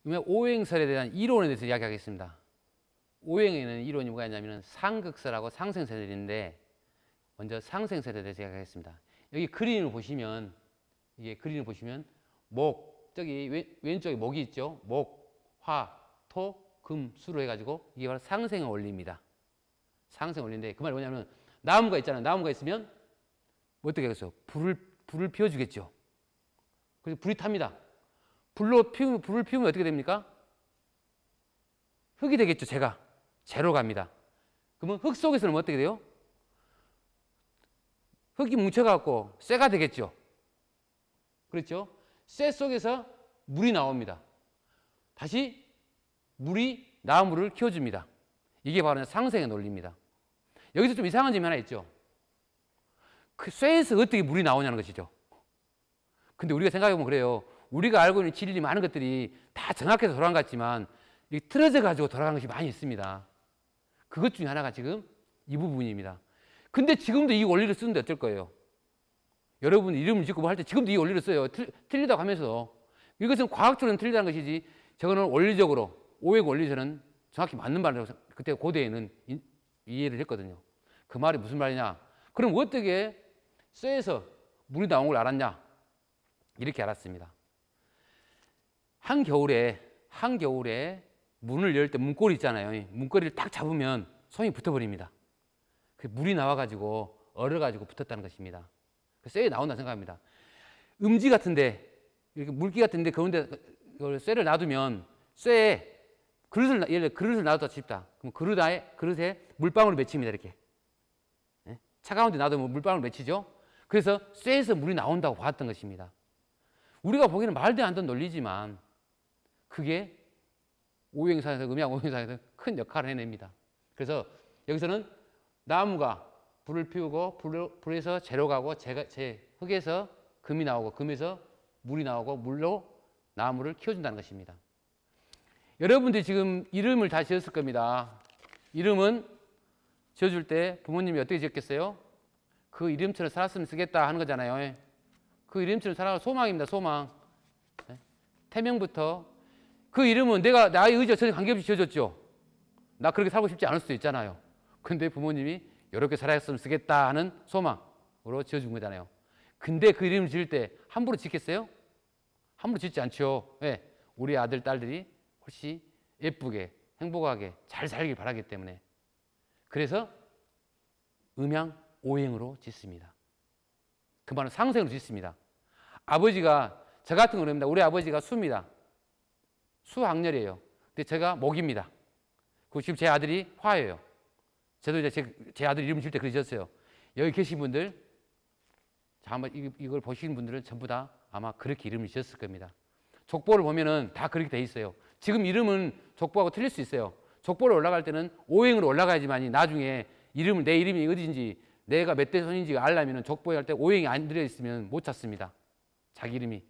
그러면 오행설에 대한 이론에 대해서 이야기하겠습니다. 오행에는 이론이 뭐가 있냐면 상극설하고 상생설인데 먼저 상생설에 대해서 이야기하겠습니다. 여기 그림을 보시면 이게 그림을 보시면 목 저기 왼쪽에 목이 있죠. 목, 화, 토, 금, 수로 해가지고 이게 바로 상생의 원리입니다. 상생 원리인데 그 말이 뭐냐면 나무가 있잖아요. 나무가 있으면 어떻게 하겠어요? 불을 피워주겠죠. 그래서 불이 탑니다. 불을 피우면 어떻게 됩니까? 흙이 되겠죠. 재로 갑니다. 그러면 흙 속에서는 어떻게 돼요? 흙이 뭉쳐갖고 쇠가 되겠죠. 그렇죠? 쇠 속에서 물이 나옵니다. 다시 물이 나무를 키워줍니다. 이게 바로 상생의 논리입니다. 여기서 좀 이상한 점이 하나 있죠. 그 쇠에서 어떻게 물이 나오냐는 것이죠. 근데 우리가 생각해보면 그래요. 우리가 알고 있는 진리 많은 것들이 다 정확해서 돌아간 것 같지만 틀어져 가지고 돌아간 것이 많이 있습니다. 그것 중에 하나가 지금 이 부분입니다. 근데 지금도 이 원리를 쓰는데 어떨 거예요? 여러분 이름을 짓고 뭐 할 때 지금도 이 원리를 써요. 틀리다고 하면서. 이것은 과학적으로는 틀리다는 것이지 저거는 원리적으로 오행 원리에서는 정확히 맞는 말이라고 그때 고대에는 이해를 했거든요. 그 말이 무슨 말이냐? 그럼 어떻게 쇠에서 물이 나온 걸 알았냐? 이렇게 알았습니다. 한겨울에 문을 열 때 문고리 있잖아요. 문고리를 딱 잡으면 손이 붙어버립니다. 그 물이 나와가지고 얼어가지고 붙었다는 것입니다. 쇠에 나온다 생각합니다. 음지 같은데 이렇게 물기 같은데 그런데 쇠를 놔두면 쇠에 그릇을 놔뒀다 칩다. 그럼 그릇에 물방울이 맺힙니다. 이렇게 차가운 데 놔두면 물방울 맺히죠. 그래서 쇠에서 물이 나온다고 봤던 것입니다. 우리가 보기에는 말도 안 되는 논리지만 그게 오행사에서 음양 오행사에서 큰 역할을 해냅니다. 그래서 여기서는 나무가 불을 피우고 불에서 재로 가고 흙에서 금이 나오고 금에서 물이 나오고 물로 나무를 키워준다는 것입니다. 여러분들이 지금 이름을 다 지었을 겁니다. 이름은 지어줄 때 부모님이 어떻게 지었겠어요? 그 이름처럼 살았으면 쓰겠다 하는 거잖아요. 그 이름처럼 살아가 소망입니다. 소망. 태명부터 그 이름은 내가 나의 의지와 전혀 관계없이 지어줬죠. 나 그렇게 살고 싶지 않을 수도 있잖아요. 근데 부모님이 이렇게 살았으면 쓰겠다 하는 소망으로 지어준 거잖아요. 근데 그 이름을 지을 때 함부로 짓겠어요? 함부로 짓지 않죠. 왜? 우리 아들, 딸들이 훨씬 예쁘게, 행복하게 잘 살길 바라기 때문에. 그래서 음양 오행으로 짓습니다. 그 말은 상생으로 짓습니다. 아버지가 저 같은 경우입니다. 우리 아버지가 수입니다. 수학렬이에요. 근데 제가 목입니다. 그리고 지금 제 아들이 화예요. 저도 이제 제 아들 이름 줄 때 그렇게 지었어요. 여기 계신 분들, 자, 한번 이걸 보시는 분들은 전부 다 아마 그렇게 이름을 지었을 겁니다. 족보를 보면은 다 그렇게 돼 있어요. 지금 이름은 족보하고 틀릴 수 있어요. 족보를 올라갈 때는 오행으로 올라가야지만이 나중에 내 이름이 어딘지 내가 몇 대 손인지 알려면 족보에 할 때 오행이 안 들어있으면 못 찾습니다. 자기 이름이.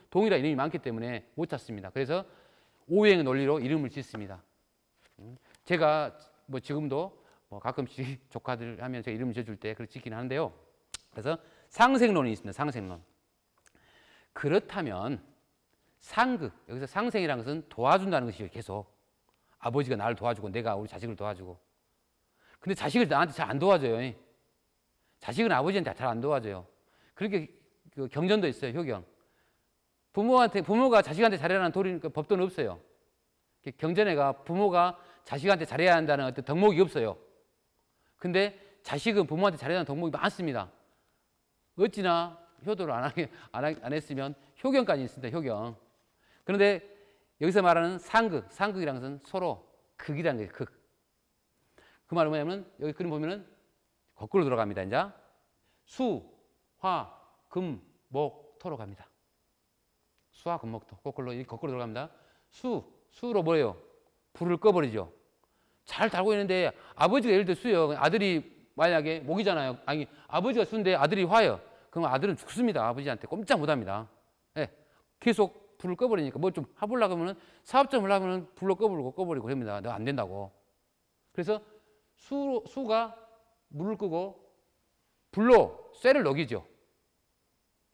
동일한 이름이 많기 때문에 못 찾습니다. 그래서 오행 논리로 이름을 짓습니다. 제가 뭐 지금도 뭐 가끔씩 조카들 하면 제가 이름을 지어줄 때 그렇게 짓긴 하는데요. 그래서 상생론이 있습니다. 상생론. 그렇다면 상극, 여기서 상생이라는 것은 도와준다는 것이에요. 계속. 아버지가 나를 도와주고 내가 우리 자식을 도와주고. 근데 자식을 나한테 잘 안 도와줘요. 자식은 아버지한테 잘 안 도와줘요. 그렇게 그 경전도 있어요. 효경. 부모가 자식한테 잘해라는 법도는 없어요. 경전에가 부모가 자식한테 잘해야 한다는 어떤 덕목이 없어요. 근데 자식은 부모한테 잘해야 하는 덕목이 많습니다. 어찌나 효도를 안 했으면 효경까지 있습니다. 효경. 그런데 여기서 말하는 상극이라는 것은 서로 극이라는 거예요. 극. 그 말은 뭐냐면 여기 그림 보면은 거꾸로 돌아갑니다. 이제 수, 화, 금, 목, 토로 갑니다. 수화, 금, 목, 토. 거꾸로 돌아갑니다. 수로 뭐예요? 불을 꺼버리죠. 잘 달고 있는데 아버지가 예를 들어 수요. 아들이 만약에 목이잖아요. 아니 아버지가 수인데 아들이 화요. 그럼 아들은 죽습니다. 아버지한테 꼼짝 못합니다. 네. 계속 불을 꺼버리니까 뭐 좀 해보려고 하면 사업점을 하면 불로 꺼버리고 그럽니다. 너 안 된다고. 그래서 수가 물을 끄고 불로 쇠를 녹이죠.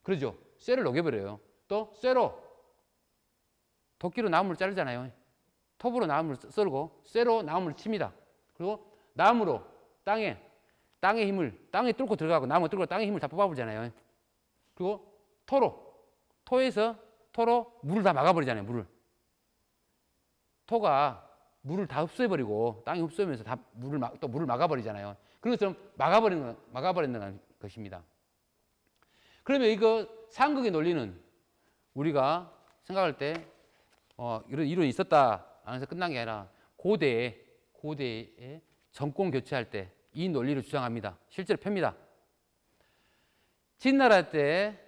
그러죠. 쇠를 녹여버려요. 또 쇠로 도끼로 나무를 자르잖아요. 톱으로 나무를 썰고 쇠로 나무를 칩니다. 그리고 나무로 땅에 힘을, 땅에 뚫고 들어가고 나무 뚫고 땅에 힘을 다 뽑아버리잖아요. 그리고 토로 물을 다 막아버리잖아요. 토가 물을 다 흡수해버리고 땅이 흡수하면서 다 물을 막아버리잖아요. 그런 것처럼 막아버리는 것입니다. 그러면 이거 상극의 논리는 우리가 생각할 때 이런 이론이 있었다 안 해서 끝난 게 아니라 고대에 정권 교체할 때 이 논리를 주장합니다. 실제로 펴니다. 진나라 때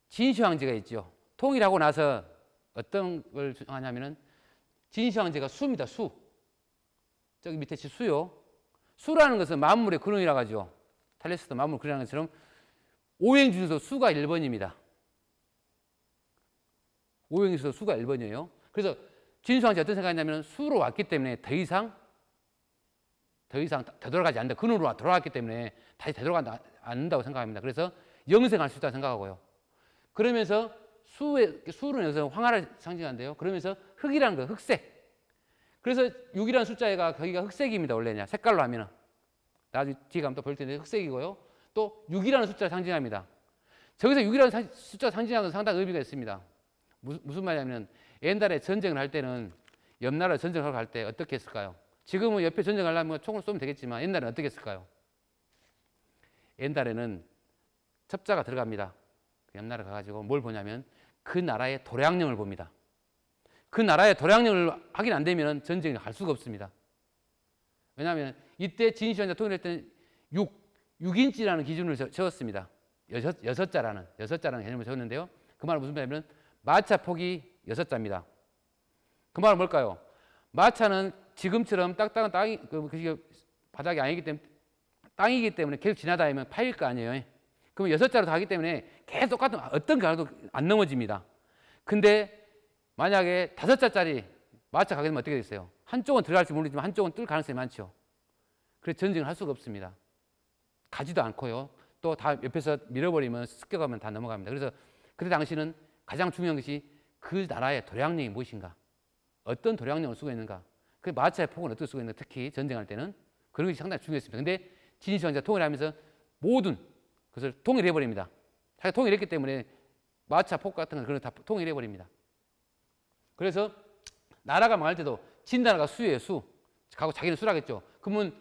진시황제가 있죠. 통일하고 나서 어떤 걸 주장하냐면은 진시황제가 수입니다. 수. 저기 밑에 수요. 수라는 것은 만물의 근원이라고 하죠. 탈레스도 만물 근원이라는 것처럼 오행 중에서 수가 1번입니다. 오행 중에서 수가 1번이에요. 그래서 진시황제가 어떤 생각했냐면 수로 왔기 때문에 더 이상 되돌아가지 않는다. 근원으로 돌아왔기 때문에 다시 되돌아가지 않는다고 생각합니다. 그래서 영생할 수 있다고 생각하고요. 그러면서 수는 여기서 황화를 상징한대요. 그러면서 흑이라는 거, 흑색. 그래서 6이라는 숫자가 거기가 흑색입니다. 원래냐 색깔로 하면은 나중에 뒤에 가면 또 볼 텐데 흑색이고요. 또 6이라는 숫자를 상징합니다. 저기서 6이라는 숫자 상징하는 건 상당히 의미가 있습니다. 무슨 말이냐면 옛날에 전쟁을 할 때는 옆 나라 전쟁을 할 때 어떻게 했을까요? 지금은 옆에 전쟁하려면 총을 쏘면 되겠지만 옛날에는 어떻게 했을까요? 옛날에는 첩자가 들어갑니다. 옆 나라 가가지고 뭘 보냐면 그 나라의 도량령을 봅니다. 그 나라의 도량령을 확인 안 되면 전쟁을 할 수가 없습니다. 왜냐하면 이때 진시황제가 통일할 때는 6인치라는 기준을 적었습니다. 6자라는 개념을 적었는데요. 그 말은 무슨 말이냐면 마차 폭이 6자입니다. 그 말은 뭘까요? 마차는 지금처럼 딱딱한 땅이 바닥이 아니기 때문에 땅이기 때문에 계속 지나다니면 파일 거 아니에요. 그러면 6자로 다 하기 때문에 계속 똑같은 어떤 가도 안 넘어집니다. 근데 만약에 5자짜리 마차 가게 되면 어떻게 되겠어요? 한쪽은 들어갈지 모르지만 한쪽은 뜰 가능성이 많죠. 그래서 전쟁을 할 수가 없습니다. 가지도 않고요. 또 다 옆에서 밀어버리면 습격하면 다 넘어갑니다. 그래서 그때 당시는 가장 중요한 것이 그 나라의 도량령이 무엇인가? 어떤 도량령을 쓰고 있는가? 그 마차의 폭은 어떻게 쓰고 있는가? 특히 전쟁할 때는 그런 것이 상당히 중요했습니다. 근데 진시황제가 통일하면서 모든 것을 통일해버립니다. 자기가 통일했기 때문에 마차 폭 같은 걸 다 통일해버립니다. 그래서 나라가 망할 때도 진나라가 수예요, 수. 가고 자기는 수라겠죠. 그러면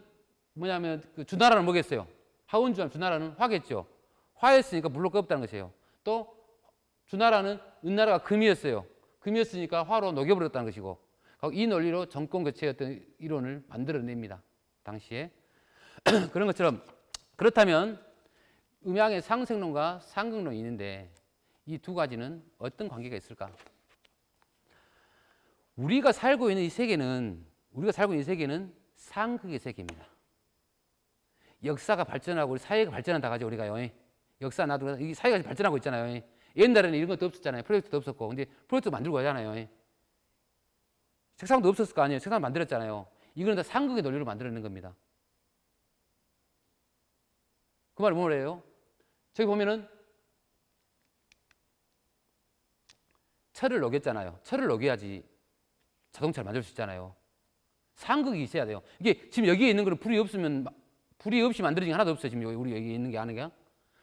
뭐냐면 그 주나라는 뭐겠어요? 하원주한 주나라는 화겠죠. 화였으니까 물로 끄었다는 것이에요. 또 주나라는 은나라가 금이었어요. 금이었으니까 화로 녹여버렸다는 것이고 이 논리로 정권 교체의 어떤 이론을 만들어냅니다. 당시에. 그런 것처럼 그렇다면 음양의 상생론과 상극론이 있는데 이 두 가지는 어떤 관계가 있을까? 우리가 살고 있는 이 세계는 상극의 세계입니다. 역사가 발전하고 우리 사회가 발전한다 가죠 우리가요. 역사 나도 이 사회가 발전하고 있잖아요. 옛날에는 이런 것도 없었잖아요. 프로젝트도 없었고. 근데 프로젝트 만들고 하잖아요. 책상도 없었을 거 아니에요. 책상 만들었잖아요. 이거는 다 상극의 논리로 만들어낸 겁니다. 그 말은 뭐래요? 저기 보면은 철을 녹였잖아요. 철을 녹여야지 자동차를 만들 수 있잖아요. 상극이 있어야 돼요. 이게 지금 여기에 있는 거는 불이 없이 만들어진 게 하나도 없어요. 지금 우리 여기 있는 게 아는 게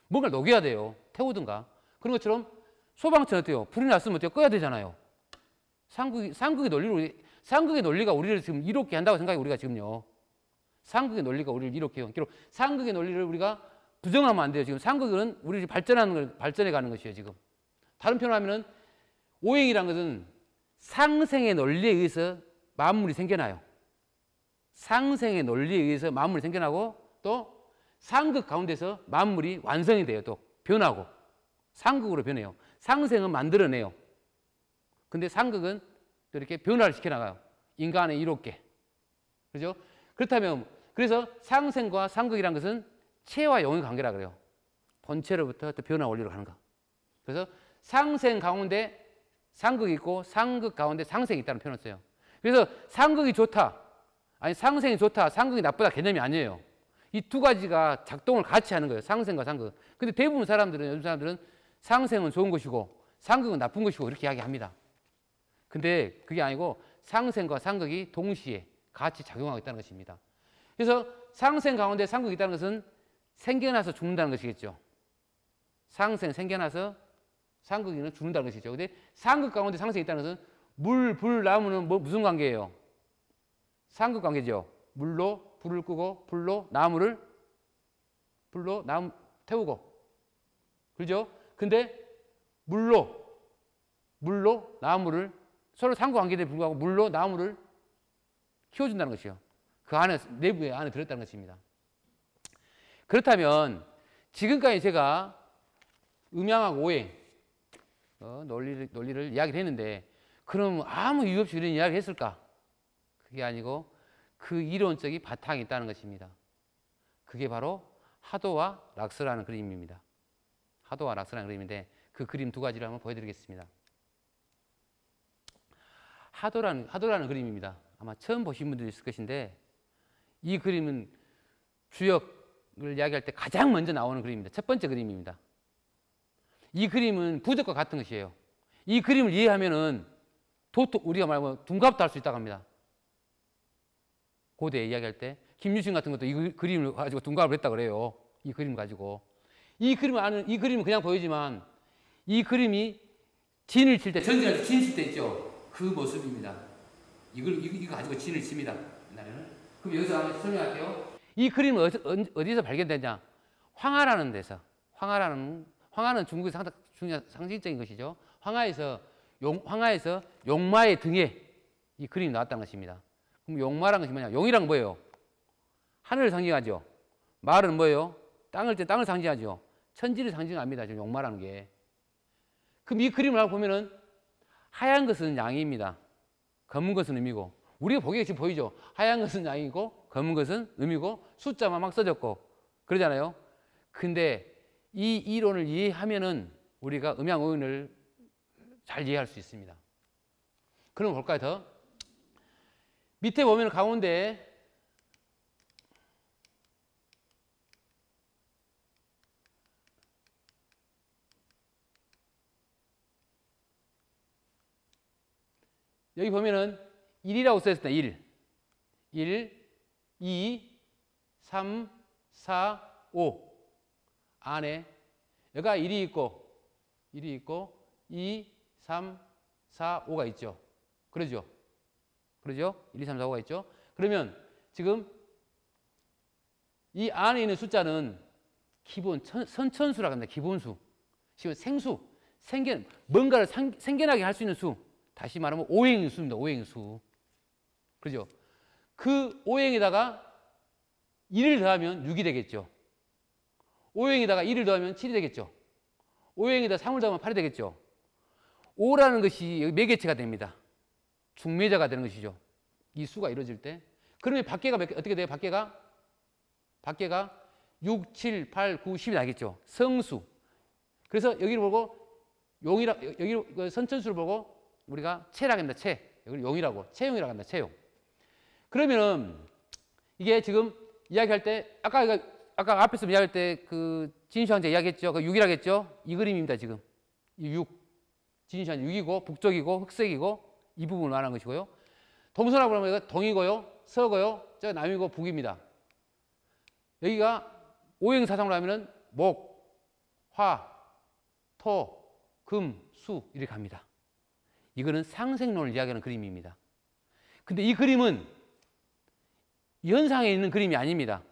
뭔가를 녹여야 돼요. 태우든가. 그런 것처럼 소방차 어때요? 불이 났으면 어때요? 꺼야 되잖아요. 상극의 논리가 우리를 지금 이롭게 한다고 생각해 우리가 지금요. 상극의 논리가 우리를 이롭게 해요. 상극의 논리를 우리가 부정하면 안 돼요. 지금 상극은 우리 발전해 가는 것이에요. 지금 다른 표현을 하면은 오행이라는 것은 상생의 논리에 의해서 만물이 생겨나요. 상생의 논리에 의해서 만물이 생겨나고 또 상극 가운데서 만물이 완성이 돼요. 또 변하고 상극으로 변해요. 상생은 만들어내요. 근데 상극은 또 이렇게 변화를 시켜나가요. 인간의 이롭게. 그죠? 그렇다면 그래서 상생과 상극이라는 것은 체와 영의 관계라 그래요. 본체로부터 또 변화 원리로 가는 거. 그래서 상생 가운데 상극이 있고 상극 가운데 상생이 있다는 표현을 써요. 그래서 상극이 좋다, 아니 상생이 좋다, 상극이 나쁘다 개념이 아니에요. 이 두 가지가 작동을 같이 하는 거예요. 상생과 상극. 근데 대부분 요즘 사람들은 상생은 좋은 것이고 상극은 나쁜 것이고 이렇게 이야기합니다. 근데 그게 아니고 상생과 상극이 동시에 같이 작용하고 있다는 것입니다. 그래서 상생 가운데 상극이 있다는 것은 생겨나서 죽는다는 것이겠죠. 생겨나서 상극이는 죽는다는 것이죠. 근데 상극 가운데 상생이 있다는 것은 물, 불, 나무는 무슨 관계예요? 상극 관계죠. 물로 불을 끄고 불로 나무 태우고. 그렇죠? 근데 물로 나무를 서로 상극 관계에 불구하고 물로 나무를 키워준다는 것이요. 그 안에 내부에 안에 들었다는 것입니다. 그렇다면 지금까지 제가 음양하고 오행 논리를 이야기를 했는데 그럼 아무 이유 없이 이런 이야기를 했을까? 그게 아니고 그 이론적인 바탕이 있다는 것입니다. 그게 바로 하도와 락스라는 그림입니다. 하도와 락스라는 그림인데 그 그림 두 가지를 한번 보여드리겠습니다. 하도라는 그림입니다. 아마 처음 보신 분들이 있을 것인데 이 그림은 주역을 이야기할 때 가장 먼저 나오는 그림입니다. 첫 번째 그림입니다. 이 그림은 부적과 같은 것이에요. 이 그림을 이해하면은 우리가 말하면 둔갑도 할 수 있다고 합니다. 고대 이야기할 때 김유신 같은 것도 이 그림을 가지고 둔갑을 했다고 그래요. 이 그림을 가지고. 이 그림은 그냥 보이지만 이 그림이 진을 칠 때, 전쟁할 때 진 칠 때 있죠. 그 모습입니다. 이거 가지고 진을 칩니다. 옛날에는. 그럼 여기서 한번 설명할게요. 이 그림은 어디서 발견됐냐? 황하라는 데서. 황하는 중국의 상징적인 것이죠. 황하에서 용마의 등에 이 그림이 나왔다는 것입니다. 그럼 용마란 것이 뭐냐? 용이란 뭐예요? 하늘을 상징하죠. 말은 뭐예요? 땅을 상징하죠. 천지를 상징합니다. 지금 용마라는 게. 그럼 이 그림을 보면은 하얀 것은 양입니다. 검은 것은 음이고. 우리가 보기에 지금 보이죠? 하얀 것은 양이고 검은 것은 음이고 숫자만 막 써졌고 그러잖아요. 근데 이 이론을 이해하면은 우리가 음양오행을 잘 이해할 수 있습니다. 그럼 볼까요? 더 밑에 보면 가운데 여기 보면은 1이라고 써있습니다. 1, 2, 3, 4, 5 안에 여기가 1이 있고 2, 3, 4, 5가 있죠. 그러죠? 1, 2, 3, 4, 5가 있죠. 그러면 지금 이 안에 있는 숫자는 선천수라고 합니다. 기본수. 지금 뭔가를 생겨나게 할 수 있는 수. 다시 말하면 오행수입니다. 오행수. 그죠? 그 오행에다가 1을 더하면 6이 되겠죠. 오행에다가 1을 더하면 7이 되겠죠. 오행에다가 3을 더하면 8이 되겠죠. 5라는 것이 매개체가 됩니다. 중매자가 되는 것이죠. 이 수가 이루어질 때. 그러면 밖에가 어떻게 돼요? 밖에가 6, 7, 8, 9, 10이 나겠죠. 성수. 그래서 여기를 보고 여기 선천수를 보고 우리가 체라고 합니다. 여기를 용이라고. 체용이라고 합니다. 체용. 그러면은 이게 지금 이야기할 때 아까 앞에서 이야기할 때 그 진시황제 이야기했죠. 그 6이라고 했죠. 이 그림입니다. 지금. 이 6. 진시황제 6이고 북쪽이고 흑색이고 이 부분을 말하는 것이고요. 동서남북 하면 동이고요. 서고요. 저 남이고 북입니다. 여기가 오행사상으로 하면은 목, 화, 토, 금, 수 이렇게 갑니다. 이거는 상생론을 이야기하는 그림입니다. 근데 이 그림은 현상에 있는 그림이 아닙니다.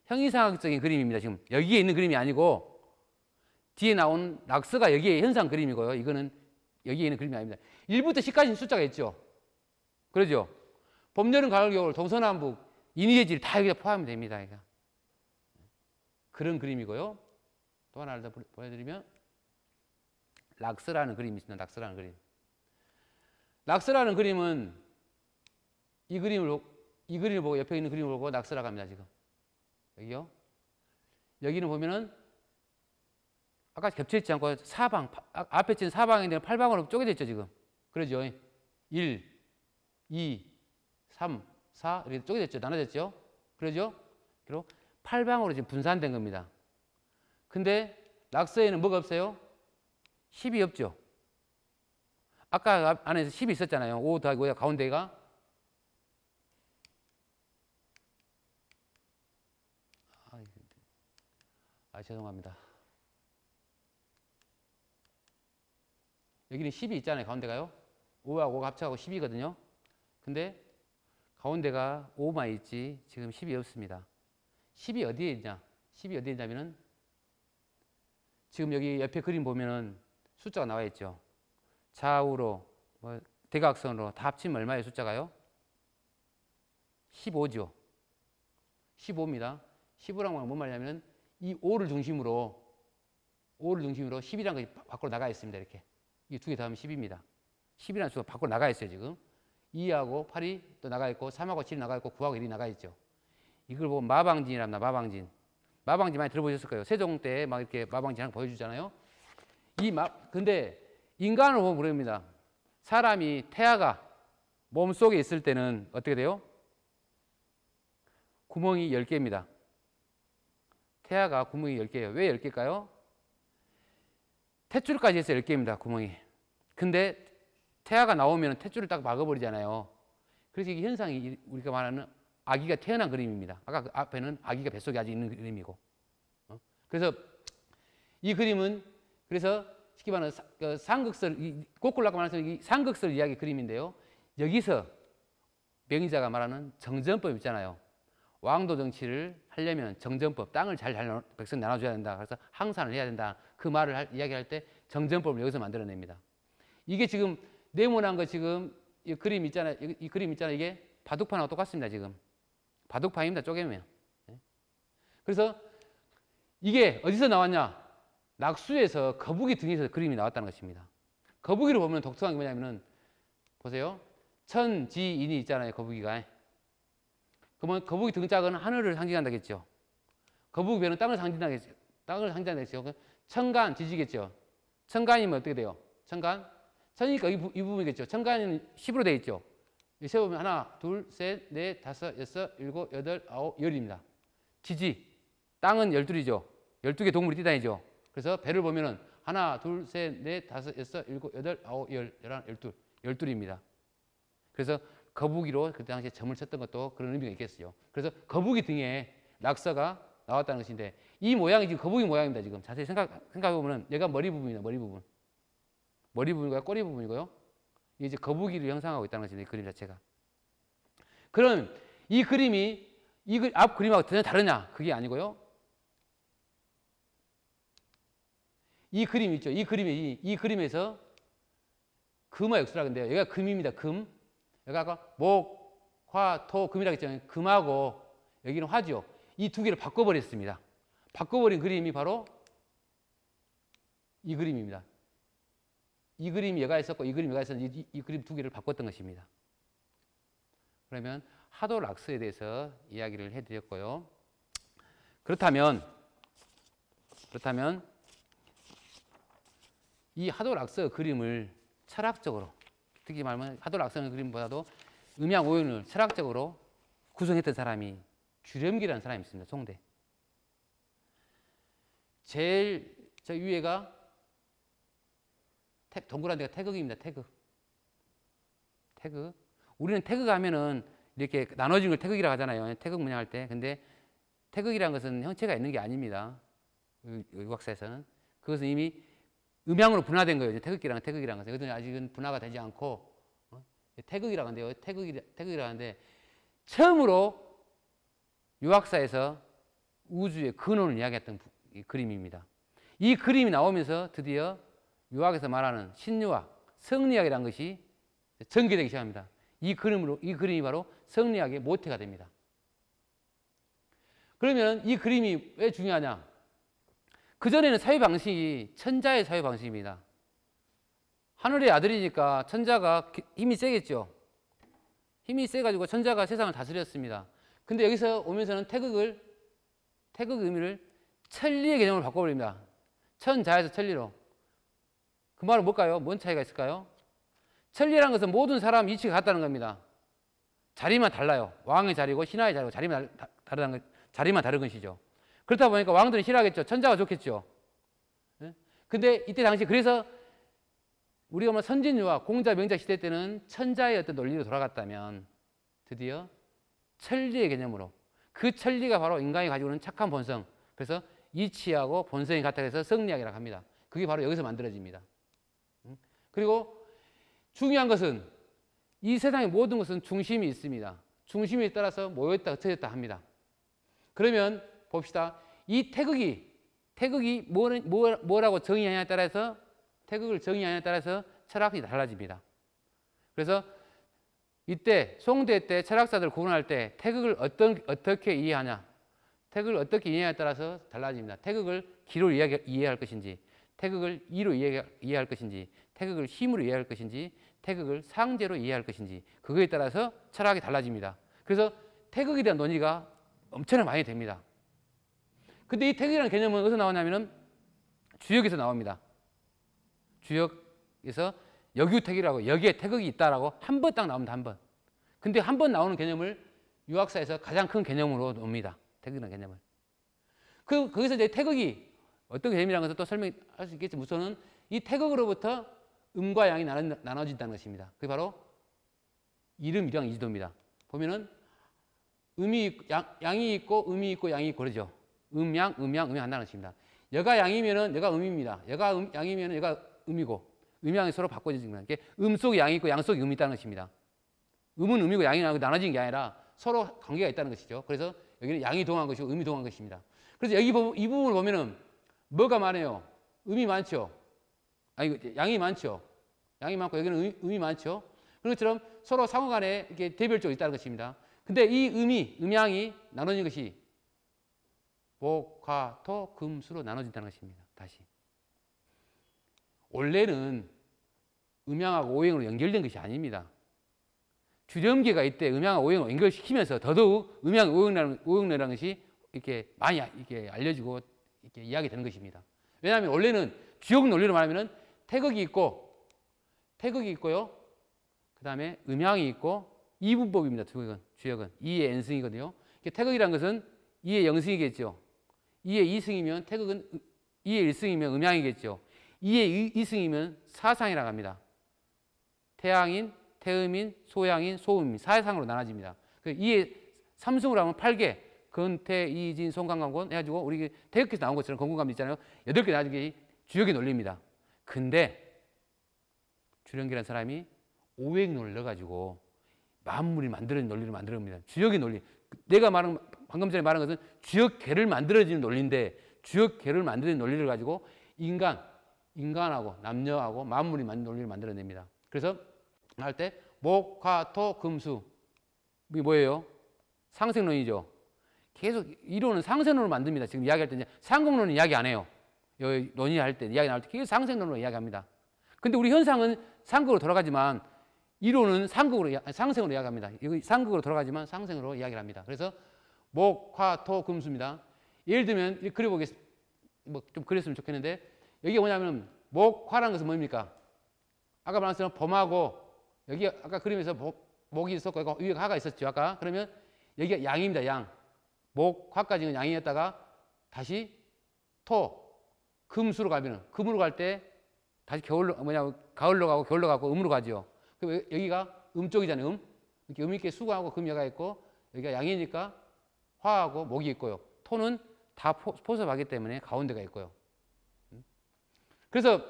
형이상학적인 그림입니다. 지금 여기에 있는 그림이 아니고 뒤에 나온 락스가 여기에 현상 그림이고요. 이거는 여기에 있는 그림이 아닙니다. 1부터 10까지는 숫자가 있죠. 그러죠? 봄, 여름, 가을, 겨울, 동서남북, 인위예질 다 여기다 포함이 됩니다. 그러니까. 그런 그림이고요. 또 하나를 더 보여드리면 락스라는 그림이 있습니다. 락스라는 그림. 락스라는 그림은 이 그림을 보고 옆에 있는 그림을 보고 락스라고 합니다. 지금 여기요. 여기는 보면은 아까 겹쳐있지 않고 사방 앞에 치는 사방인데 8방으로 쪼개져 있죠. 지금 그러죠. 1, 2, 3, 4 이렇게 쪼개졌죠. 나눠졌죠. 그러죠. 그리고 8방으로 지금 분산된 겁니다. 근데 락스에는 뭐가 없어요? 10이 없죠. 아까 안에서 10이 있었잖아요. 5 더하기 5야 가운데가 죄송합니다. 여기는 10이 있잖아요. 가운데가요. 5하고 5가 합쳐가고 10이거든요. 근데 가운데가 5만 있지 지금 10이 없습니다. 10이 어디에 있냐? 10이 어디에 있냐면은 지금 여기 옆에 그림 보면은 숫자가 나와 있죠. 좌우로 뭐 대각선으로 다 합치면 얼마예요? 숫자가요? 15죠. 15입니다. 15란 건 뭔 말이냐면 이 5를 중심으로 10이라는 것이 밖으로 나가 있습니다. 이렇게. 이 두 개 더하면 10입니다. 10이라는 수가 밖으로 나가 있어요, 지금. 2하고 8이 또 나가 있고 3하고 7이 나가 있고 9하고 1이 나가 있죠. 이걸 보고 마방진이랍니다. 마방진. 마방진 많이 들어보셨을 거예요. 세종 때 막 이렇게 마방진 하나 보여주잖아요. 근데 인간을 보면 그럽니다. 사람이 태아가 몸속에 있을 때는 어떻게 돼요? 구멍이 10개입니다. 태아가 구멍이 10개예요. 왜 10개일까요? 탯줄까지 해서 10개입니다. 구멍이. 근데 태아가 나오면 탯줄을 딱 막아버리잖아요. 그래서 이게 현상이 우리가 말하는 아기가 태어난 그림입니다. 아까 그 앞에는 아기가 뱃속에 아직 있는 그림이고. 그래서 이 그림은 그래서 쉽게 말하는 상극설, 거꾸로 말해서 이 상극설 이야기 그림인데요. 여기서 명의자가 말하는 정전법 있잖아요. 왕도 정치를 하려면 정전법, 땅을 잘 백성 나눠줘야 된다. 그래서 항산을 해야 된다. 그 말을 이야기할 때 정전법을 여기서 만들어냅니다. 이게 지금 네모난 거 지금 이 그림 있잖아요. 이 그림 있잖아요. 이게 바둑판하고 똑같습니다. 지금 바둑판입니다. 쪼개면. 그래서 이게 어디서 나왔냐? 낙수에서 거북이 등에서 그림이 나왔다는 것입니다. 거북이를 보면 독특한 게 뭐냐면은 보세요. 천지인이 있잖아요. 거북이가. 그러면 거북이 등짝은 하늘을 상징한다겠죠. 거북이 배는 땅을 상징한다겠죠. 땅을 상징한다겠죠. 천간, 지지겠죠. 천간이면 어떻게 돼요? 천간? 천이니까 이 부분이겠죠. 천간은 10으로 되어 있죠. 세보면 하나, 둘, 셋, 넷, 다섯, 여섯, 일곱, 여덟, 아홉, 열입니다. 지지. 땅은 12이죠. 12개 동물이 뛰다니죠. 그래서 배를 보면은 하나, 둘, 셋, 넷, 다섯, 여섯, 일곱, 여덟, 아홉, 열, 열한, 열둘. 12입니다. 그래서 거북이로 그때 당시에 점을 쳤던 것도 그런 의미가 있겠어요. 그래서 거북이 등에 낙서가 나왔다는 것인데 이 모양이 지금 거북이 모양입니다. 지금 자세히 생각해보면 얘가 머리 부분입니다. 머리 부분. 머리 부분이고요. 꼬리 부분이고요. 이게 이제 거북이를 형상하고 있다는 것입니다. 이 그림 자체가. 그럼 이 그림이 앞 그림하고 전혀 다르냐? 그게 아니고요. 이 그림 있죠. 이 그림에서 금화 역수라고 하는데요. 여기가 금입니다. 금. 여기가 아까 목, 화, 토, 금이라고 했잖아요. 금하고 여기는 화죠. 이 두 개를 바꿔버렸습니다. 바꿔버린 그림이 바로 이 그림입니다. 이 그림이 얘가 있었고 이 그림이 얘가 있었는데 이 그림 두 개를 바꿨던 것입니다. 그러면 하도락서에 대해서 이야기를 해드렸고요. 그렇다면 이 하도락서 그림을 철학적으로 특히 말하면 하도락서 그림보다도 음양오연을 철학적으로 구성했던 사람이 주렴기라는 사람이 있습니다. 송대. 제일 저 위에가 동그란 데가 태극입니다. 태극. 우리는 태극 하면은 이렇게 나눠진 걸 태극이라고 하잖아요. 태극 문양할 때. 근데 태극이라는 것은 형체가 있는 게 아닙니다. 의학사에서는. 그것은 이미 음양으로 분화된 거예요. 태극이라는 것은. 그것은 아직은 분화가 되지 않고 태극이라고 하는데요. 태극이라고 하는데 처음으로 유학사에서 우주의 근원을 이야기했던 그림입니다. 이 그림이 나오면서 드디어 유학에서 말하는 신유학, 성리학이라는 것이 전개되기 시작합니다. 이 그림이 바로 성리학의 모태가 됩니다. 그러면 이 그림이 왜 중요하냐? 그전에는 사회 방식이 천자의 사회 방식입니다. 하늘의 아들이니까 천자가 힘이 세겠죠. 힘이 세가지고 천자가 세상을 다스렸습니다. 근데 여기서 오면서는 태극 의미를 천리의 개념으로 바꿔버립니다. 천자에서 천리로. 그 말은 뭘까요? 뭔 차이가 있을까요? 천리라는 것은 모든 사람 이치가 같다는 겁니다. 자리만 달라요. 왕의 자리고 신하의 자리고 자리만 다른 것이죠. 그렇다 보니까 왕들은 싫어하겠죠. 천자가 좋겠죠. 근데 이때 당시 그래서 우리가 뭐 선진유화, 공자, 명자 시대 때는 천자의 어떤 논리로 돌아갔다면 드디어 천리의 개념으로 그 천리가 바로 인간이 가지고 있는 착한 본성, 그래서 이치하고 본성이 같다고 해서 성리학이라고 합니다. 그게 바로 여기서 만들어집니다. 그리고 중요한 것은 이 세상의 모든 것은 중심이 있습니다. 중심에 따라서 모였다 흩어졌다 합니다. 그러면 봅시다. 이 태극이 뭐라고 정의하냐에 따라서 태극을 정의하냐에 따라서 철학이 달라집니다. 그래서 이때 송대 때 철학자들 구분할 때 태극을 어떻게 이해하냐, 태극을 어떻게 이해하냐에 따라서 달라집니다. 태극을 기로 이해할 것인지, 태극을 이로 이해할 것인지, 태극을 힘으로 이해할 것인지, 태극을 상제로 이해할 것인지, 그거에 따라서 철학이 달라집니다. 그래서 태극에 대한 논의가 엄청나게 많이 됩니다. 근데 이 태극이라는 개념은 어디서 나오냐면은 주역에서 나옵니다. 주역에서 역유태극이라고, 여기에 태극이 있다라고 한 번 딱 나옵니다. 한 번. 근데 한 번 나오는 개념을 유학사에서 가장 큰 개념으로 놉니다. 태극이라는 개념을. 거기서 이제 태극이 어떤 개념이라는 것을 또 설명할 수 있겠지. 우선은 이 태극으로부터 음과 양이 나눠진다는 것입니다. 그게 바로 이름, 이량, 이지도입니다. 보면은 양이 있고 음이 있고 양이 있고 그러죠. 음양 한다는 것입니다. 여가 양이면은 여가 음입니다. 여가 양이면은 여가 음이고, 음양이 서로 바꿔지는 거예요. 음 속에 양이 있고 양 속에 음이 있다는 것입니다. 음은 음이고 양이 나눠진 게 아니라 서로 관계가 있다는 것이죠. 그래서 여기는 양이 동한 것이고 음이 동한 것입니다. 그래서 여기 이 부분을 보면은 뭐가 많아요? 음이 많죠. 아니, 양이 많죠. 양이 많고 여기는 음이 많죠. 그런 것처럼 서로 상호간에 이렇게 대별적으로 있다는 것입니다. 근데 이 음양이 나눠진 것이 목, 화, 토, 금, 수로 나눠진다는 것입니다. 다시. 원래는 음양하고 오행으로 연결된 것이 아닙니다. 주렴기가 이때 음양하고 오행을 연결시키면서 더더욱 음양, 오행이라는 것이 이렇게 많이 이렇게 알려지고 이렇게 이야기되는 것입니다. 왜냐하면 원래는 주역 논리로 말하면은 태극이 있고요. 그 다음에 음양이 있고 이분법입니다. 주역은. 이의 n승이거든요. 태극이라는 것은 이의 영승이겠죠. 이의 2승이면 태극은 이의 1승이면 음양이겠죠. 이의 2승이면 사상이라고 합니다. 태양인, 태음인, 소양인, 소음인, 사상으로 나눠집니다. 이의 3승으로 하면 8개, 근태, 이진, 송강강권 해가지고 우리 태극기에서 나온 것처럼 건국감도 있잖아요. 8개 나중에 주역의 논리입니다. 근데 주령기라는 사람이 오행론을 넣어가지고 만물이 만들어진 논리를 만들어냅니다. 주역의 논리. 내가 방금 전에 말한 것은 주역계를 만들어지는 논리인데 주역계를 만드는 논리를 가지고 인간하고 남녀하고 만물이 만든 논리를 만들어냅니다. 그래서 할 때 목, 화, 토, 금, 수. 이게 뭐예요? 상생론이죠. 계속 이론은 상생론을 만듭니다. 지금 이야기할 때 이제 상공론은 이야기 안 해요. 여기 논의할 때 이야기 나올 때 계속 상생론으로 이야기합니다. 근데 우리 현상은 상극으로 돌아가지만 이론은 상생으로 이야기합니다. 여기 상극으로 돌아가지만 상생으로 이야기를 합니다. 그래서 목, 화, 토, 금, 수입니다. 예를 들면 이렇게 그려보겠습니다. 뭐 좀 그렸으면 좋겠는데 여기 뭐냐면 목, 화라는 것은 뭡니까? 아까 말한 것처럼 봄하고 여기 아까 그림에서 목이 있었고 위에 화가 있었죠. 아까 그러면 여기가 양입니다. 양. 목, 화까지는 양이었다가 다시 토, 금수로 가면은 금으로 갈 때 다시 가을로 가고 겨울로 가고 음으로 가죠. 그럼 여기가 음 쪽이잖아요. 이렇게 음 있게 수고하고 금여가 있고 여기가 양이니까 화하고 목이 있고요. 토는 다 포섭하기 때문에 가운데가 있고요. 그래서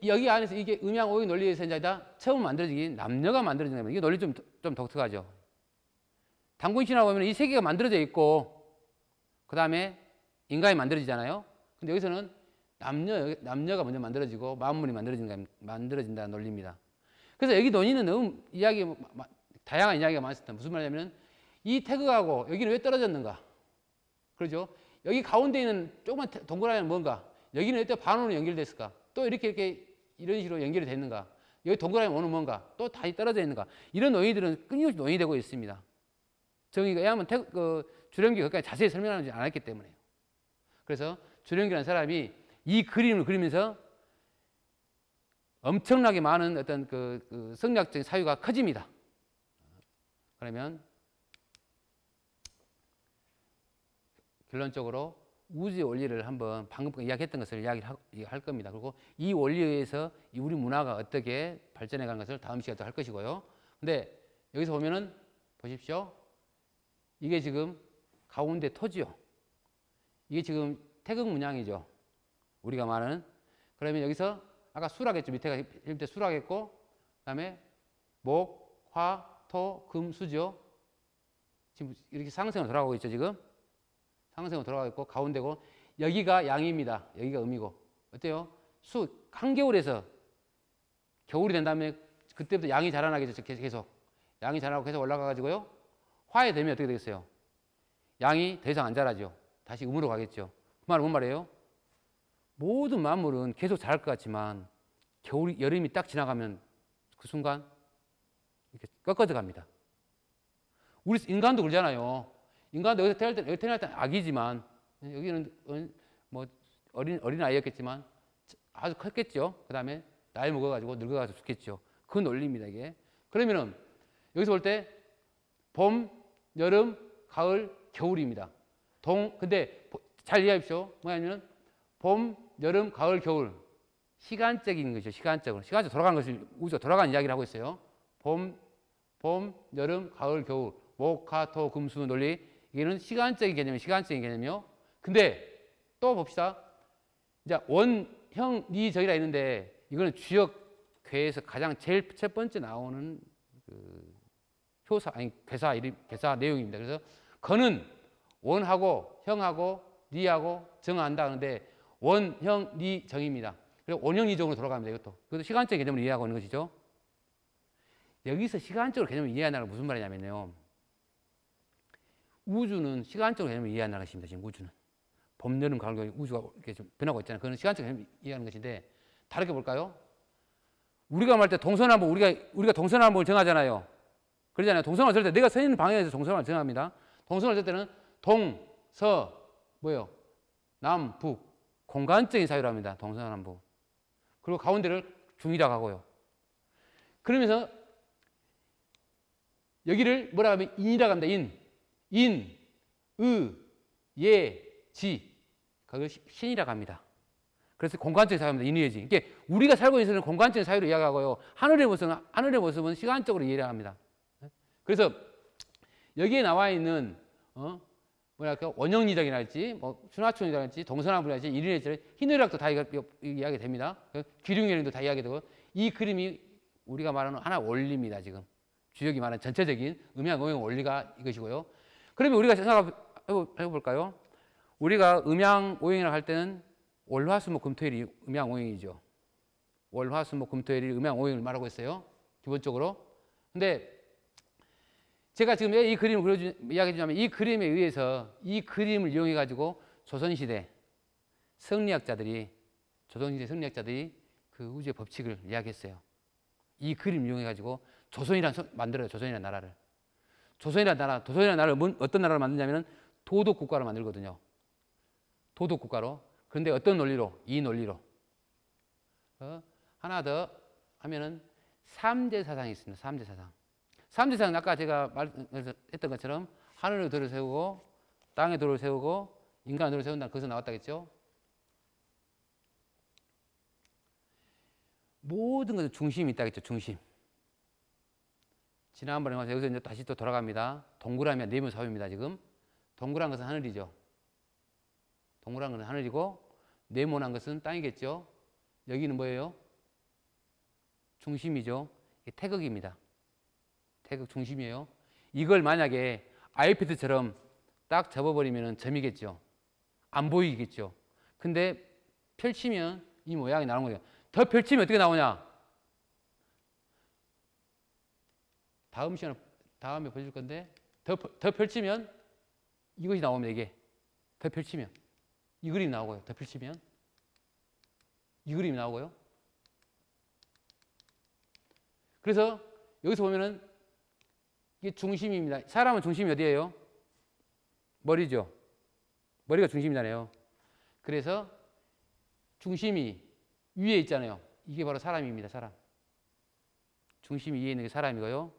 여기 안에서 이게 음양 오행 논리에서 이제 처음 만들어지긴 남녀가 만들어진 겁니다. 이게 논리 좀 독특하죠. 당군신화 보면 이 세 개가 만들어져 있고 그 다음에 인간이 만들어지잖아요. 근데 여기서는 남녀가 먼저 만들어지고 만물이 만들어진다는 논리입니다. 그래서 여기 논의는 너무 다양한 이야기가 많습니다. 무슨 말이냐면 이 태극하고 여기는 왜 떨어졌는가? 그렇죠? 여기 가운데 있는 조그만 동그라미는 뭔가? 여기는 왜 또 반원으로 연결됐을까? 또 이렇게 이런 식으로 연결이 됐는가? 여기 동그라미 오는 뭔가? 또 다시 떨어져 있는가? 이런 논의들은 끊임없이 논의되고 있습니다. 정의가, 왜냐하면 주령기가 그까지 자세히 설명하지 않았기 때문에요. 그래서 주령기라는 사람이 이 그림을 그리면서 엄청나게 많은 어떤 그 성리학적인 사유가 커집니다. 그러면 결론적으로 우주의 원리를 한번 방금 이야기했던 것을 이야기할 겁니다. 그리고 이 원리에 의해서 우리 문화가 어떻게 발전해 가는 것을 다음 시간에 할 것이고요. 근데 여기서 보면은 보십시오. 이게 지금 가운데 토지요. 이게 지금 태극 문양이죠. 우리가 말하는. 그러면 여기서 아까 수락했죠. 밑에 수락했고, 그다음에 목, 화, 토, 금, 수죠. 지금 이렇게 상승으로 돌아가고 있죠. 지금 상승으로 돌아가고 있고 가운데고 여기가 양입니다. 여기가 음이고. 어때요? 한겨울에서 겨울이 된 다음에 그때부터 양이 자라나겠죠. 계속 양이 자라고 계속 올라가가지고요. 화에 되면 어떻게 되겠어요? 양이 더 이상 안 자라죠. 다시 음으로 가겠죠. 그 말은 뭔 말이에요? 모든 만물은 계속 자랄 것 같지만 여름이 딱 지나가면 그 순간 이렇게 꺾어져 갑니다. 우리 인간도 그러잖아요. 인간도 여기서 태어날 때는 아기지만 여기는 뭐 어린 아이였겠지만 아주 컸겠죠. 그 다음에 나이 먹어가지고 늙어가지고 죽겠죠. 그 논리입니다 이게. 그러면은 여기서 볼 때 봄, 여름, 가을, 겨울입니다. 근데 잘 이해하십시오. 뭐냐면 봄, 여름, 가을, 겨울 시간적인 것이죠. 시간적으로 돌아가는 것을 우주가 돌아가는 이야기를 하고 있어요. 봄, 여름, 가을, 겨울 목, 화, 토, 금, 수 논리 이게는 시간적인 개념이요. 근데 또 봅시다. 이제 원, 형, 니, 저기라 있는데 이거는 주역 괴에서 가장 제일 첫 번째 나오는 그 괴사 내용입니다. 그래서 거는 원하고 형하고 니하고 정한다 하는데 원, 형, 니, 정입니다. 그리고 원형, 니정으로 돌아갑니다. 이것도 시간적인 개념을 이해하고 있는 것이죠. 여기서 시간적으로 개념을 이해한다는 건 무슨 말이냐면요. 우주는 시간적으로 개념을 이해한다는 것입니다. 지금 우주는. 봄, 여름, 가을, 겨울 우주가 이렇게 좀 변하고 있잖아요. 그건 시간적 개념을 이해하는 것인데 다르게 볼까요? 우리가 말할 때 동서남북 우리가 동서남북을 정하잖아요. 그러잖아요. 동서남을 절 때 내가 서 있는 방향에서 동서남을 정합니다. 동서남을 절 때는 동, 서, 남, 북 공간적인 사유로 합니다. 동서남북. 그리고 가운데를 중이라고 하고요. 그러면서 여기를 뭐라 하면 인이라고 합니다. 인, 의, 예, 지. 그걸 신이라고 합니다. 그래서 공간적인 사유입니다. 인의예지. 이게 우리가 살고 있는 공간적인 사유로 이야기하고요. 하늘의 모습은 시간적으로 이해를 합니다. 그래서 여기에 나와 있는 원형리적이랄지 순화촌이랄지 동서남북이랄지 일인일지 희노애락도 다 이야기 됩니다. 기륭예림도 다 이야기되고 이 그림이 우리가 말하는 하나의 원리입니다. 지금 주역이 말하는 전체적인 음양오행 원리가 이것이고요. 그러면 우리가 생각해볼까요? 우리가 음양오행이라고 할 때는 월화수목금토일이 음양오행이죠. 월화수목금토일이 음양오행을 말하고 있어요. 기본적으로. 근데 제가 지금 이 그림을 이야기해 주자면 이 그림에 의해서 이 그림을 이용해 가지고 조선시대 성리학자들이 그 우주의 법칙을 이야기했어요. 이 그림을 이용해 가지고 만들어요. 조선이라는 나라를. 조선이라는 나라를 어떤 나라를 만드냐면 도덕국가로 만들거든요. 도덕국가로. 그런데 어떤 논리로? 이 논리로. 하나 더 하면은 삼재사상이 있습니다. 삼재사상. 삼재사상은 아까 제가 말했던 것처럼 하늘의 도를 세우고 땅의 도를 세우고 인간의 도를 세운다. 거기서 나왔다겠죠. 모든 것은 중심이 있다겠죠. 중심. 지난번에 여기서 이제 다시 또 돌아갑니다. 동그라미가 네모 사유입니다. 지금 동그란 것은 하늘이죠. 동그란 것은 하늘이고 네모난 것은 땅이겠죠. 여기는 뭐예요? 중심이죠. 이게 태극입니다. 태극 중심이에요. 이걸 만약에 아이패드처럼 딱 접어버리면 점이겠죠. 안 보이겠죠. 근데 펼치면 이 모양이 나오는 거예요. 더 펼치면 어떻게 나오냐? 다음 시간에 다음에 보여줄 건데 더 펼치면 이것이 나옵니다. 이게 더 펼치면 이 그림이 나오고요. 더 펼치면 이 그림이 나오고요. 그래서 여기서 보면은 이게 중심입니다. 사람은 중심이 어디예요? 머리죠. 머리가 중심이잖아요. 그래서 중심이 위에 있잖아요. 이게 바로 사람입니다. 사람. 중심이 위에 있는 게 사람이고요.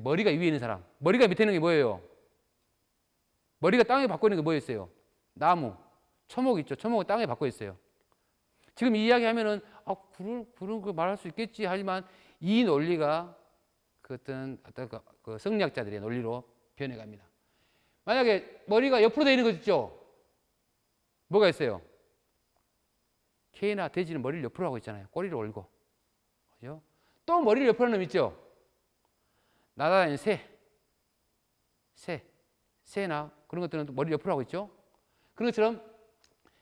머리가 위에 있는 사람. 머리가 밑에 있는 게 뭐예요? 머리가 땅에 박고 있는 게 뭐였어요? 나무, 초목 있죠. 초목은 땅에 박고 있어요. 지금 이 이야기 하면은, 그런 거 말할 수 있겠지. 하지만 이 논리가 그 어떤 그 성리학자들의 논리로 변해갑니다. 만약에 머리가 옆으로 되어 있는 거 있죠? 뭐가 있어요? 개나 돼지는 머리를 옆으로 하고 있잖아요. 꼬리를 올고. 그죠? 또 머리를 옆으로 하는 놈 있죠? 날아다니는 새나 그런 것들은 머리를 옆으로 하고 있죠? 그런 것처럼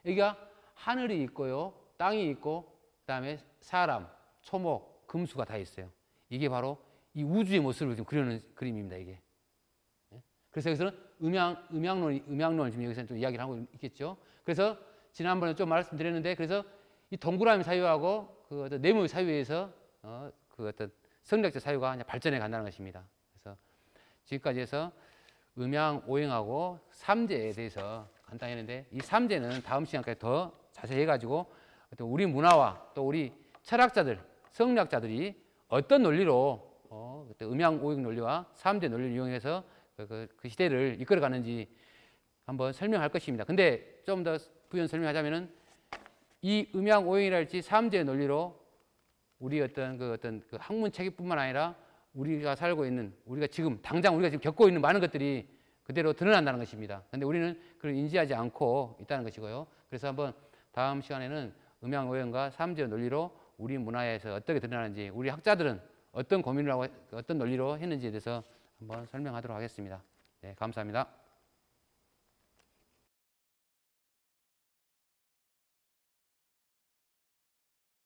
여기가 하늘이 있고요. 땅이 있고, 그 다음에 사람, 초목, 금수가 다 있어요. 이게 바로 이 우주의 모습을 좀 그리는 그림입니다, 이게. 그래서 여기서는 음양론을 지금 여기서 좀 이야기를 하고 있겠죠. 그래서 지난번에 좀 말씀드렸는데, 그래서 이 동그라미 사유하고 그 어떤 네모의 사유에서 그 어떤 성리학적 사유가 발전해 간다는 것입니다. 그래서 지금까지 해서 음양오행하고 삼재에 대해서 간단히 했는데, 이 삼재는 다음 시간까지 더 자세히 해가지고 우리 문화와 또 우리 철학자들, 성리학자들이 어떤 논리로 음양오행 논리와 삼재 논리를 이용해서 그 시대를 이끌어가는지 한번 설명할 것입니다. 근데 좀 더 부연 설명하자면은 이 음양오행이랄지 삼재 논리로 우리 어떤 그 학문 체계뿐만 아니라 우리가 살고 있는, 우리가 지금 겪고 있는 많은 것들이 그대로 드러난다는 것입니다. 근데 우리는 그걸 인지하지 않고 있다는 것이고요. 그래서 한번 다음 시간에는 음양오행과 삼재 논리로 우리 문화에서 어떻게 드러나는지, 우리 학자들은 어떤 고민을 하고 어떤 논리로 했는지에 대해서 한번 설명하도록 하겠습니다. 네, 감사합니다.